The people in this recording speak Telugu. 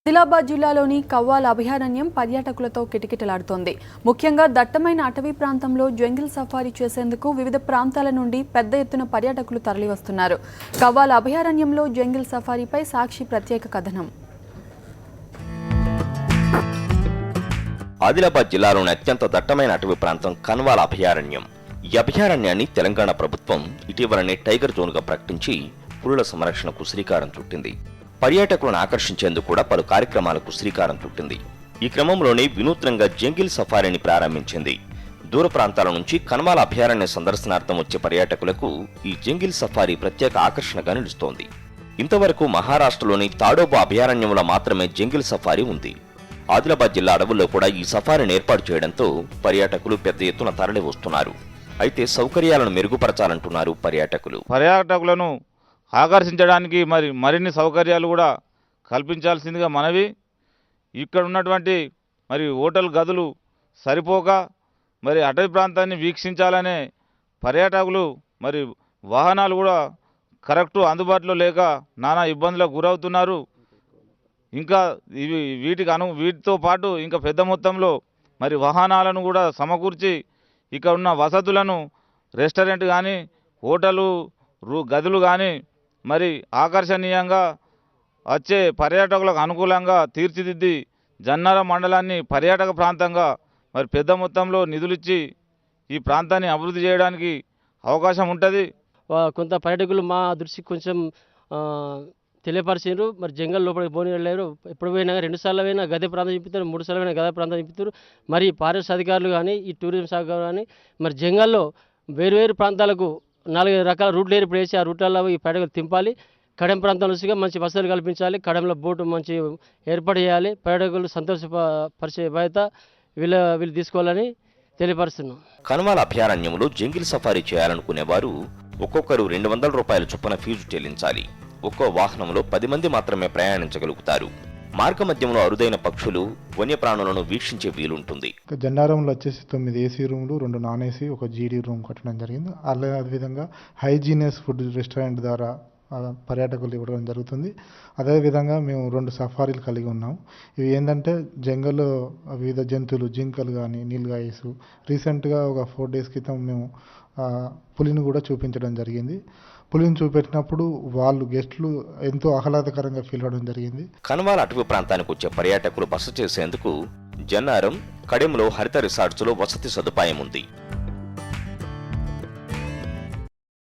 ఆదిలాబాద్ జిల్లాలోని కవ్వాల్ అభయారణ్యం పర్యాటకులతో కిటకిటలాడుతోంది. ముఖ్యంగా దట్టమైన అటవీ ప్రాంతంలో జంగిల్ సఫారీ చేసేందుకు వివిధ ప్రాంతాల నుండి పెద్ద ఎత్తున పర్యాటకులు తరలివస్తున్నారు. కవ్వాల్ అభయారణ్యంలో జంగిల్ సఫారీపై సాక్షి ప్రత్యేక కథనం. ఆదిలాబాద్ జిల్లాలోని అత్యంత దట్టమైన అటవీ ప్రాంతం కన్వాల్ అభయారణ్యం. ఈ అభయారణ్యాన్ని తెలంగాణ ప్రభుత్వం ఇటీవలనే టైగర్ జోన్గా ప్రకటించి పులుల సంరక్షణకు శ్రీకారం చుట్టింది. పర్యాటకులను ఆకర్షించేందుకు కూడా పలు కార్యక్రమాలకు శ్రీకారం చుట్టింది. ఈ క్రమంలోనే వినూత్నంగా జంగిల్ సఫారీని ప్రారంభించింది. దూర ప్రాంతాల నుంచి కన్వాల్ అభయారణ్య సందర్శనార్థం వచ్చే పర్యాటకులకు ఈ జంగిల్ సఫారీ ప్రత్యేక ఆకర్షణగా నిలుస్తోంది. ఇంతవరకు మహారాష్ట్రలోని తాడోబా అభయారణ్యంలో మాత్రమే జంగిల్ సఫారీ ఉంది. ఆదిలాబాద్ జిల్లా అడవుల్లో కూడా ఈ సఫారీని ఏర్పాటు చేయడంతో పర్యాటకులు పెద్ద ఎత్తున తరలి వస్తున్నారు. అయితే సౌకర్యాలను మెరుగుపరచాలంటున్నారు పర్యాటకులు. పర్యాటకులను ఆకర్షించడానికి మరిన్ని సౌకర్యాలు కూడా కల్పించాల్సిందిగా మనవి. ఇక్కడ ఉన్నటువంటి హోటల్ గదులు సరిపోక అటవీ ప్రాంతాన్ని వీక్షించాలనే పర్యాటకులు వాహనాలు కూడా కరెక్టు అందుబాటులో లేక నానా ఇబ్బందులకు గురవుతున్నారు. ఇంకా వీటితో పాటు ఇంకా పెద్ద మొత్తంలో వాహనాలను కూడా సమకూర్చి ఇక్కడ ఉన్న వసతులను రెస్టారెంట్ కానీ హోటలు గదులు కానీ ఆకర్షణీయంగా వచ్చే పర్యాటకులకు అనుకూలంగా తీర్చిదిద్ది జన్నారం మండలాన్ని పర్యాటక ప్రాంతంగా పెద్ద మొత్తంలో నిధులిచ్చి ఈ ప్రాంతాన్ని అభివృద్ధి చేయడానికి అవకాశం ఉంటుంది. కొంత పర్యాటకులు మా దృష్టికి కొంచెం తెలియపరిచారు. జంగల్ లోపలికి పోనీయలేరు. ఎప్పుడు పోయినా 2 సార్లు అయినా గదే ప్రాంతం చూపిస్తారు, 3 సార్లు అయినా గదే ప్రాంతం చూపిస్తారు. ఫారెస్ట్ అధికారులు కానీ ఈ టూరిజం శాఖ కానీ జంగల్లో వేరు ప్రాంతాలకు 4 రకాల రూట్లు ఏర్పాటు చేసి ఆ రూట్లలో ఈ పర్యాటకులు తింపాలి. కడెం ప్రాంతంలో మంచి వసతులు కల్పించాలి. కడెంలో బోటు మంచి ఏర్పాటు చేయాలి. పర్యాటకులు సంతోషపరిచే బాధ్యత వీళ్ళు తీసుకోవాలని తెలియపరుస్తున్నాం. కన్వాల్ అభయారణ్యంలో జంగిల్ సఫారీ చేయాలనుకునేవారు ఒక్కొక్కరు 200 రూపాయల చొప్పున ఫీజు చెల్లించాలి. ఒక్కో వాహనంలో 10 మంది మాత్రమే ప్రయాణించగలుగుతారు. మార్గమధ్యంలో అరుదైన పక్షులు, వన్యప్రాణులను వీక్షించే వీలుంటుంది. జన్నారంలో వచ్చేసి 9 ఏసీ రూమ్లు, 2 నాన్ ఏసీ, 1 జీడీ రూమ్ కట్టడం జరిగింది. అదేవిధంగా హైజీనియస్ ఫుడ్ రెస్టారెంట్ ద్వారా పర్యాటకులు ఇవ్వడం జరుగుతుంది. అదేవిధంగా మేము 2 సఫారీలు కలిగి ఉన్నాము. ఇవి ఏంటంటే జంగల్లో వివిధ జంతువులు, జింకలు కానీ, నీల్గాయిసు. రీసెంట్గా ఒక 4 డేస్ క్రితం మేము పులిని కూడా చూపించడం జరిగింది. పులిని చూపెట్టినప్పుడు గెస్టులు ఎంతో ఆహ్లాదకరంగా ఫీల్ అవడం జరిగింది. కన్వాల్ అటవీ ప్రాంతానికి వచ్చే పర్యాటకులు బస చేసేందుకు జన్నారం, కడెంలో హరిత రిసార్ట్స్ లో వసతి సదుపాయం ఉంది.